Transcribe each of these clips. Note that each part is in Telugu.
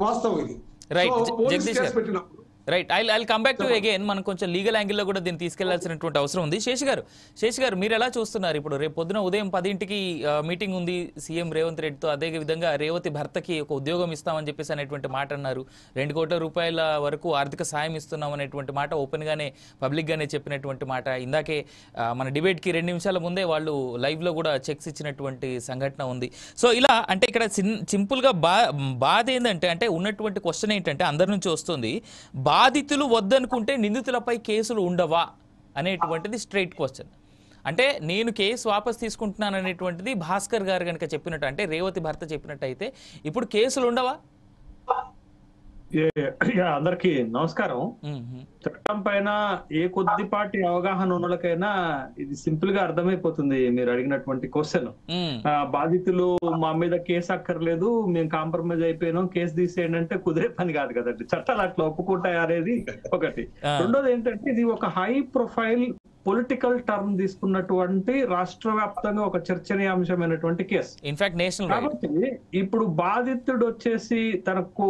వాస్తవం ఇది. రైట్ పోలీస్ జగదీష్ కేసు గారు, పెట్టినప్పుడు right I come back to again. మనం కొంచెం లీగల్ యాంగిల్లో కూడా దీన్ని తీసుకెళ్లాల్సినటువంటి అవసరం ఉంది. శేష్ గారు మీరు ఎలా చూస్తున్నారు? ఇప్పుడు రేపు పొద్దున ఉదయం 10ంటికి మీటింగ్ ఉంది సీఎం రేవంత్ రెడ్డితో. అదే విధంగా రేవతి భర్తకి ఒక ఉద్యోగం ఇస్తామని చెప్పేసి అనేటువంటి మాట అన్నారు. 2 కోట్ల రూపాయల వరకు ఆర్థిక సాయం ఇస్తున్నాం అనేటువంటి మాట ఓపెన్ గానే పబ్లిక్ గానే చెప్పినటువంటి మాట. ఇందాకే మన డిబేట్ కి 2 నిమిషాల ముందే వాళ్ళు లైవ్ లో కూడా చెక్స్ ఇచ్చినటువంటి సంఘటన ఉంది. సో ఇలా అంటే ఇక్కడ సింపుల్ గా బాధ ఏంటంటే, అంటే ఉన్నటువంటి క్వశ్చన్ ఏంటంటే అందరి నుంచి వస్తుంది, బాధితులు వద్దనుకుంటే నిందితులపై కేసులు ఉండవా అనేటువంటిది స్ట్రైట్ క్వశ్చన్. అంటే నేను కేసు వాపస్ తీసుకుంటున్నాను అనేటువంటిది భాస్కర్ గారు కనుక చెప్పినట్టు, అంటే రేవతి భర్త చెప్పినట్టు అయితే ఇప్పుడు కేసులు ఉండవా? అందరికి నమస్కారం. చట్టం పైన ఏ కొద్దిపాటి అవగాహన ఉన్నకైనా ఇది సింపుల్ గా అర్థమైపోతుంది మీరు అడిగినటువంటి క్వశ్చన్. బాధితులు మా మీద కేసు అక్కర్లేదు, మేము కాంప్రమైజ్ అయిపోయినాం, కేసు తీసేయండి అంటే కుదిరే పని కాదు కదండి. చట్టాలు అట్లా ఒప్పుకుంటాయి అనేది ఒకటి. రెండోది ఏంటంటే ఇది ఒక హై ప్రొఫైల్ పొలిటికల్ టర్మ్ తీసుకున్నటువంటి రాష్ట్ర వ్యాప్తంగా ఒక చర్చనీయాంశమైనటువంటి కేసు. In fact national. కాబట్టి ఇప్పుడు బాధితుడు వచ్చేసి తనకు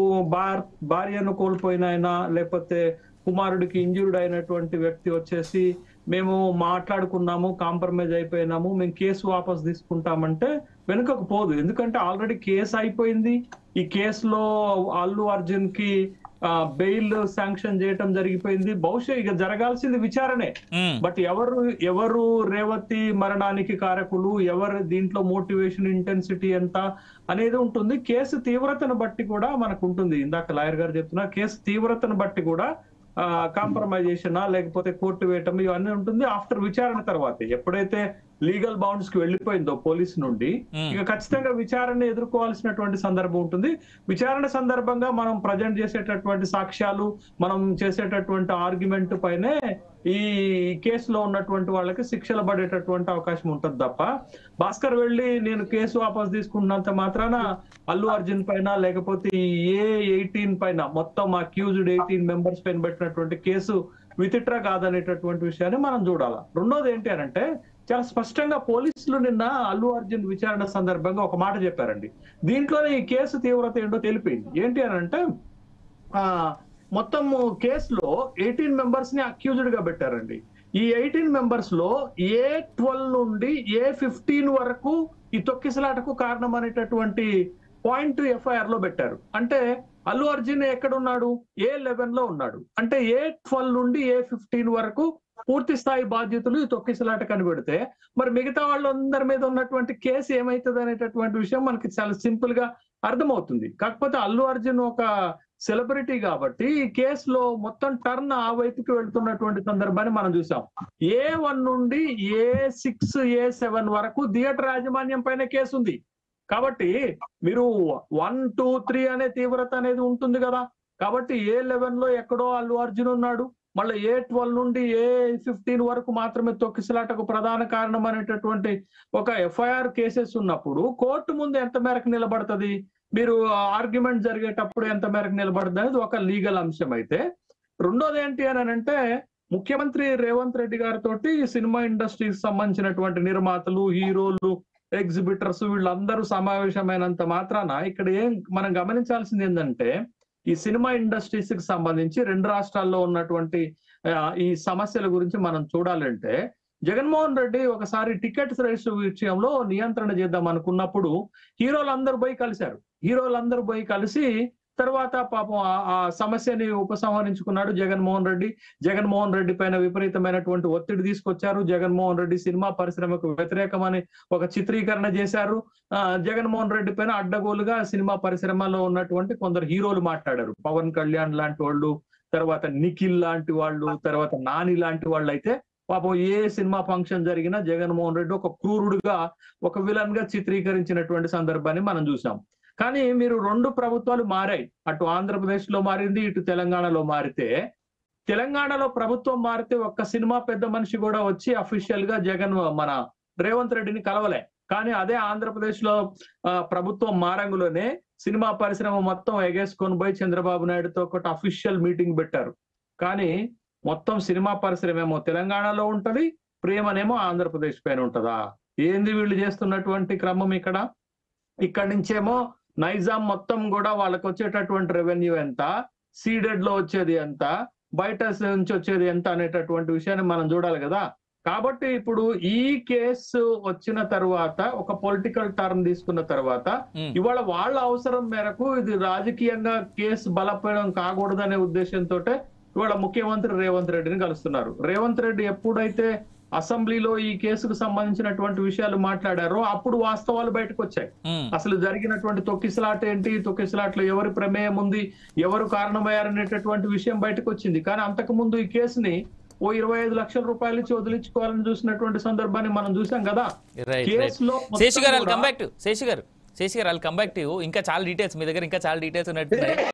భార్యను కోల్పోయినైనా లేకపోతే కుమారుడికి ఇంజూర్డ్ అయినటువంటి వ్యక్తి వచ్చేసి మేము మాట్లాడుకున్నాము, కాంప్రమైజ్ అయిపోయినాము, మేము కేసు వాపస్ తీసుకుంటామంటే వెనుకకు పోదు. ఎందుకంటే ఆల్రెడీ కేసు అయిపోయింది. ఈ కేసులో అల్లు అర్జున్ కి బెయిల్ శాంక్షన్ చేయటం జరిగిపోయింది. బహుశా ఇక జరగాల్సింది విచారణే. బట్ ఎవరు రేవతి మరణానికి కారకులు, ఎవరు దీంట్లో మోటివేషన్ ఇంటెన్సిటీ ఎంత అనేది ఉంటుంది. కేసు తీవ్రతను బట్టి కూడా మనకు ఉంటుంది. ఇందాక లాయర్ గారు చెప్తున్నా, కేసు తీవ్రతను బట్టి కూడా కాంప్రమైజేషన్ లేకపోతే కోర్టు వేయటం ఇవన్నీ ఉంటుంది ఆఫ్టర్ విచారణ తర్వాత. ఎప్పుడైతే లీగల్ బౌండ్స్ కి వెళ్ళిపోయిందో పోలీసు నుండి, ఇక ఖచ్చితంగా విచారణ ఎదుర్కోవాల్సినటువంటి సందర్భం ఉంటుంది. విచారణ సందర్భంగా మనం ప్రజెంట్ చేసేటటువంటి సాక్ష్యాలు, మనం చేసేటటువంటి ఆర్గ్యుమెంట్ పైనే ఈ కేసులో ఉన్నటువంటి వాళ్ళకి శిక్షలు పడేటటువంటి అవకాశం ఉంటుంది తప్ప భాస్కర్ వెళ్ళి నేను కేసు వాపస్ తీసుకుంటున్నంత మాత్రాన అల్లు అర్జున్ పైన లేకపోతే A18 పైన మొత్తం అక్యూజ్డ్ 18 మెంబర్స్ పైన పెట్టినటువంటి కేసు విత్డ్రా కాదనేటటువంటి విషయాన్ని మనం చూడాలి. రెండోది ఏంటి అంటే, చాలా స్పష్టంగా పోలీసులు నిన్న అల్లు అర్జున్ విచారణ సందర్భంగా ఒక మాట చెప్పారండి. దీంట్లోనే ఈ కేసు తీవ్రత ఏంటో తెలిపింది. ఏంటి అంటే మొత్తం కేసులో 18 మెంబర్స్ ని అక్యూజ్డ్ గా పెట్టారండి. ఈ 18 మెంబర్స్ లో A12 నుండి A15 వరకు ఈ తొక్కిసలాటకు కారణం అనేటటువంటి పాయింట్ FIR లో పెట్టారు. అంటే అల్లు అర్జున్ ఎక్కడున్నాడు? A11 లో ఉన్నాడు. అంటే A12 నుండి A15 వరకు పూర్తి స్థాయి బాధ్యతలు ఈ తొక్కిసలాట కనిపెడితే మరి మిగతా వాళ్ళందరి మీద ఉన్నటువంటి కేసు ఏమైతుంది అనేటటువంటి విషయం మనకి చాలా సింపుల్ గా అర్థమవుతుంది. కాకపోతే అల్లు అర్జున్ ఒక సెలబ్రిటీ కాబట్టి ఈ కేసులో మొత్తం టర్న్ ఆ వైపుకి వెళ్తున్నటువంటి సందర్భాన్ని మనం చూసాం. A1 నుండి A6 A7 వరకు థియేటర్ యాజమాన్యం పైన కేసు ఉంది. కాబట్టి మీరు 1, 2, 3 అనే తీవ్రత అనేది ఉంటుంది కదా. కాబట్టి A11 లో ఎక్కడో అల్లు అర్జున్ ఉన్నాడు. మళ్ళీ A12 నుండి A15 వరకు మాత్రమే తొక్కిసలాటకు ప్రధాన కారణం అనేటటువంటి ఒక FIR కేసెస్ ఉన్నప్పుడు కోర్టు ముందు ఎంత మేరకు నిలబడుతుంది, మీరు ఆర్గ్యుమెంట్ జరిగేటప్పుడు ఎంత మేరకు నిలబడుతుంది అనేది ఒక లీగల్ అంశం. అయితే రెండోది ఏంటి అని అంటే, ముఖ్యమంత్రి రేవంత్ రెడ్డి గారితో సినిమా ఇండస్ట్రీకి సంబంధించినటువంటి నిర్మాతలు, హీరోలు, ఎగ్జిబిటర్స్ వీళ్ళందరూ సమావేశమైనంత మాత్రాన ఇక్కడ మనం గమనించాల్సింది ఏంటంటే, ఈ సినిమా ఇండస్ట్రీస్ కి సంబంధించి 2 రాష్ట్రాల్లో ఉన్నటువంటి ఈ సమస్యల గురించి మనం చూడాలంటే, జగన్మోహన్ రెడ్డి ఒకసారి టికెట్స్ రేట్స్ విషయంలో నియంత్రణ చేద్దాం అనుకున్నప్పుడు హీరోలందరూ పోయి కలిసి తర్వాత పాపం ఆ సమస్యని ఉపసంహరించుకున్నాడు జగన్మోహన్ రెడ్డి పైన విపరీతమైనటువంటి ఒత్తిడి తీసుకొచ్చారు. జగన్మోహన్ రెడ్డి సినిమా పరిశ్రమకు వ్యతిరేకమని ఒక చిత్రీకరణ చేశారు. జగన్మోహన్ రెడ్డి పైన అడ్డగోలుగా సినిమా పరిశ్రమలో ఉన్నటువంటి కొందరు హీరోలు మాట్లాడారు. పవన్ కళ్యాణ్ లాంటి వాళ్ళు, తర్వాత నిఖిల్ లాంటి వాళ్ళు, తర్వాత నాని లాంటి వాళ్ళు అయితే పాపం ఏ సినిమా ఫంక్షన్ జరిగినా జగన్మోహన్ రెడ్డి ఒక క్రూరుడుగా, ఒక విలన్ గా చిత్రీకరించినటువంటి సందర్భాన్ని మనం చూసాం. కానీ మీరు 2 ప్రభుత్వాలు మారాయి. అటు ఆంధ్రప్రదేశ్ లో మారింది, ఇటు తెలంగాణలో మారితే, తెలంగాణలో ప్రభుత్వం మారితే ఒక్క సినిమా పెద్ద మనిషి కూడా వచ్చి అఫీషియల్ గా మన రేవంత్ రెడ్డిని కలవలే. కానీ అదే ఆంధ్రప్రదేశ్ లో ప్రభుత్వం మారంగులోనే సినిమా పరిశ్రమ మొత్తం ఎగేసుకొని పోయి చంద్రబాబు నాయుడుతో ఒకటి అఫీషియల్ మీటింగ్ పెట్టారు. కానీ మొత్తం సినిమా పరిశ్రమ ఏమో తెలంగాణలో ఉంటది, ప్రేమనేమో ఆంధ్రప్రదేశ్ పైన ఉంటదా? ఏంది వీళ్ళు చేస్తున్నటువంటి క్రమం? ఇక్కడి నుంచేమో నైజాం మొత్తం కూడా వాళ్ళకి వచ్చేటటువంటి రెవెన్యూ ఎంత, సీడెడ్ లో వచ్చేది ఎంత, బయట నుంచి వచ్చేది ఎంత అనేటటువంటి విషయాన్ని మనం చూడాలి కదా. కాబట్టి ఇప్పుడు ఈ కేసు వచ్చిన తర్వాత ఒక పొలిటికల్ టర్న్ తీసుకున్న తర్వాత ఇవాళ వాళ్ళ అవసరం మేరకు ఇది రాజకీయంగా కేసు బలపడం కాకూడదనే ఉద్దేశంతో ఇవాళ ముఖ్యమంత్రి రేవంత్ రెడ్డిని కలుస్తున్నారు. రేవంత్ రెడ్డి ఎప్పుడైతే అసెంబ్లీలో ఈ కేసుకు సంబంధించినటువంటి విషయాలు మాట్లాడారో అప్పుడు వాస్తవాలు బయటకు వచ్చాయి. అసలు జరిగినటువంటి తొక్కిసలాట ఏంటి, తొక్కిసలాట్లో ఎవరి ప్రమేయం ఉంది, ఎవరు కారణమయ్యారనేటటువంటి విషయం బయటకు వచ్చింది. కానీ అంతకు ముందు ఈ కేసుని ఓ 25 లక్షల రూపాయలు ఇచ్చి వదిలించుకోవాలని చూసినటువంటి సందర్భాన్ని మనం చూసాం కదా. కేసులో శేషి గారు, ఇంకా చాలా డీటెయిల్స్ మీ దగ్గర, ఇంకా చాలా డీటెయిల్స్ ఉన్నట్టు